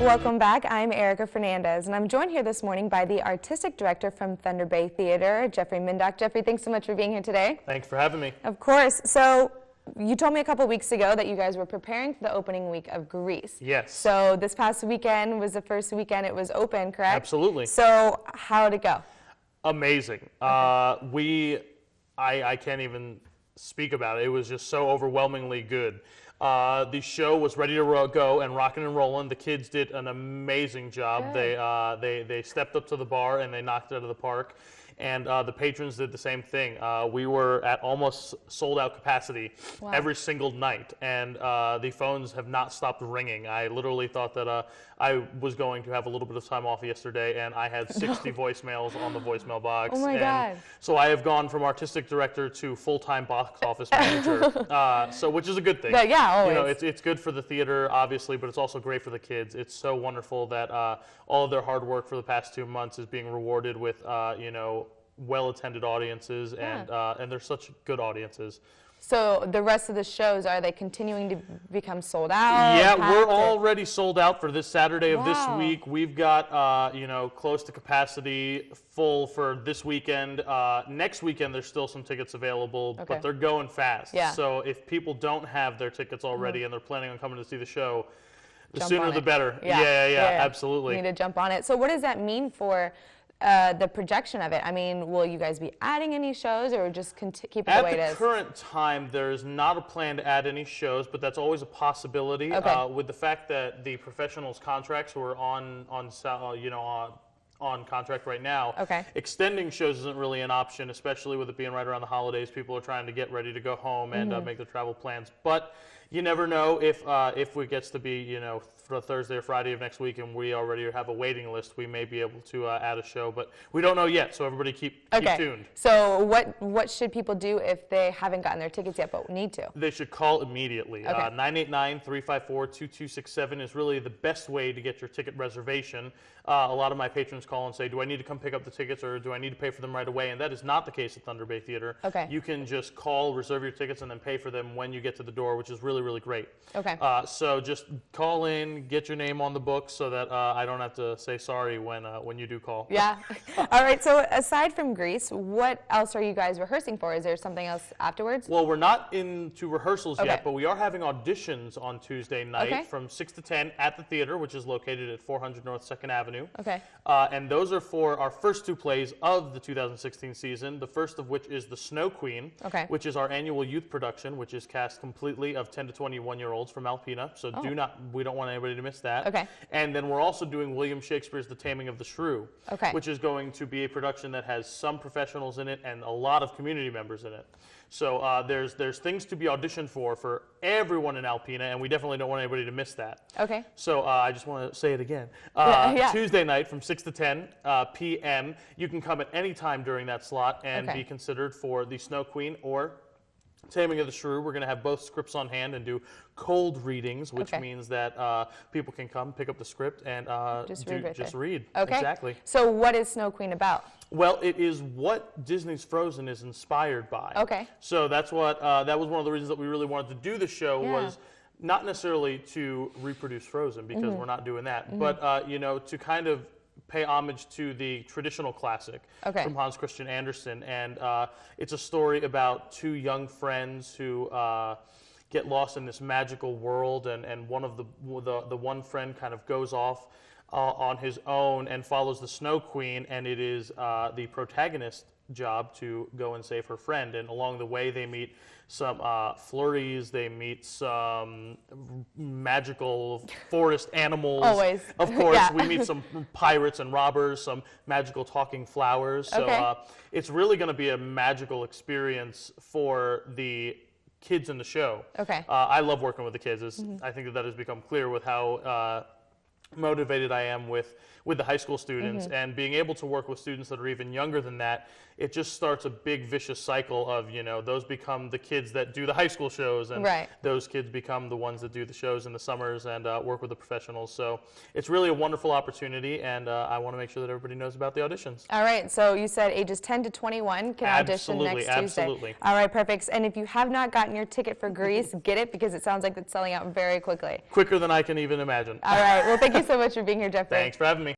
Welcome back. I'm Erica Fernandez, and I'm joined here this morning by the artistic director from Thunder Bay Theater, Jeffrey Mindock. Jeffrey, thanks so much for being here today. Thanks for having me. Of course. So you told me a couple weeks ago that you guys were preparing for the opening week of Grease. Yes. So this past weekend was the first weekend it was open, correct? Absolutely. So how'd it go? Amazing. Okay. I can't even speak about it. It was just so overwhelmingly good. The show was ready to go and rocking and rolling. The kids did an amazing job. Good. They stepped up to the bar and they knocked it out of the park. And the patrons did the same thing. We were at almost sold out capacity every single night, and the phones have not stopped ringing. I literally thought that I was going to have a little bit of time off yesterday, and I had 60 voicemails on the voicemail box. Oh my God. So I have gone from artistic director to full-time box office manager, which is a good thing. But yeah, always. You know, it's good for the theater, obviously, but it's also great for the kids. It's so wonderful that all of their hard work for the past 2 months is being rewarded with, well-attended audiences, and they're such good audiences. So the rest of the shows, are they continuing to become sold out? Yeah, we're already sold out for this Saturday of this Wow. week. We've got, close to capacity full for this weekend. Next weekend, there's still some tickets available, Okay. but they're going fast. Yeah. So if people don't have their tickets already and they're planning on coming to see the show, the Jump sooner on the it. better. Yeah, Absolutely. You need to jump on it. So what does that mean for the projection of it? I mean, will you guys be adding any shows, or just keep it the way it is? At the current time, there's not a plan to add any shows, but that's always a possibility. Okay. With the fact that the professionals' contracts were on contract right now, Okay. extending shows isn't really an option, especially with it being right around the holidays. People are trying to get ready to go home and make their travel plans. But you never know if it gets to be, for Thursday or Friday of next week and we already have a waiting list, we may be able to add a show. But we don't know yet, so everybody keep tuned. So what should people do if they haven't gotten their tickets yet but need to? They should call immediately. Okay. 989-354-2267 is really the best way to get your ticket reservation. A lot of my patrons call and say, do I need to come pick up the tickets, or do I need to pay for them right away? And that is not the case at Thunder Bay Theater. Okay. You can just call, reserve your tickets, and then pay for them when you get to the door, which is really, really great. Okay. So just call in, get your name on the book so that I don't have to say sorry when you do call. Yeah. All right. So aside from Grease, what else are you guys rehearsing for? Is there something else afterwards? Well, we're not into rehearsals Okay. yet, but we are having auditions on Tuesday night Okay. from 6 to 10 at the theater, which is located at 400 North 2nd Avenue. Okay. And those are for our first two plays of the 2016 season, the first of which is The Snow Queen, Okay. which is our annual youth production, which is cast completely of 10 to 21-year-olds from Alpena. So we don't want anybody to miss that. Okay. And then we're also doing William Shakespeare's The Taming of the Shrew, Okay. which is going to be a production that has some professionals in it and a lot of community members in it. So there's things to be auditioned for everyone in Alpena, and we definitely don't want anybody to miss that. Okay. So I just want to say it again. Yeah. Tuesday night from 6 to 10 p.m. You can come at any time during that slot and Okay. be considered for The Snow Queen or Taming of the Shrew. We're going to have both scripts on hand and do cold readings, which Okay. means that people can come, pick up the script, and Just read right there. read. Okay. Exactly. So what is Snow Queen about? Well, it is what Disney's Frozen is inspired by. Okay. So that's what that was one of the reasons that we really wanted to do the show, Yeah. was not necessarily to reproduce Frozen, because we're not doing that, but to kind of pay homage to the traditional classic Okay. from Hans Christian Andersen. And it's a story about two young friends who get lost in this magical world, and one of the one friend kind of goes off on his own and follows the Snow Queen, and it is the protagonist's job to go and save her friend. And along the way, they meet some flurries, they meet some magical forest animals. Always. Of course, Yeah. we meet some pirates and robbers, some magical talking flowers. So Okay. it's really going to be a magical experience for the kids in the show. Okay. I love working with the kids. I think that has become clear with how motivated I am with the high school students, and being able to work with students that are even younger than that. It just starts a big vicious cycle of, those become the kids that do the high school shows, and Right. those kids become the ones that do the shows in the summers and work with the professionals. So it's really a wonderful opportunity, and I want to make sure that everybody knows about the auditions. All right, so you said ages 10 to 21 can audition next Tuesday. Absolutely. All right, perfect. And if you have not gotten your ticket for Grease, get it, because it sounds like it's selling out very quickly. Quicker than I can even imagine. All right, well, thank you you so much for being here, Jeffrey. Thanks for having me.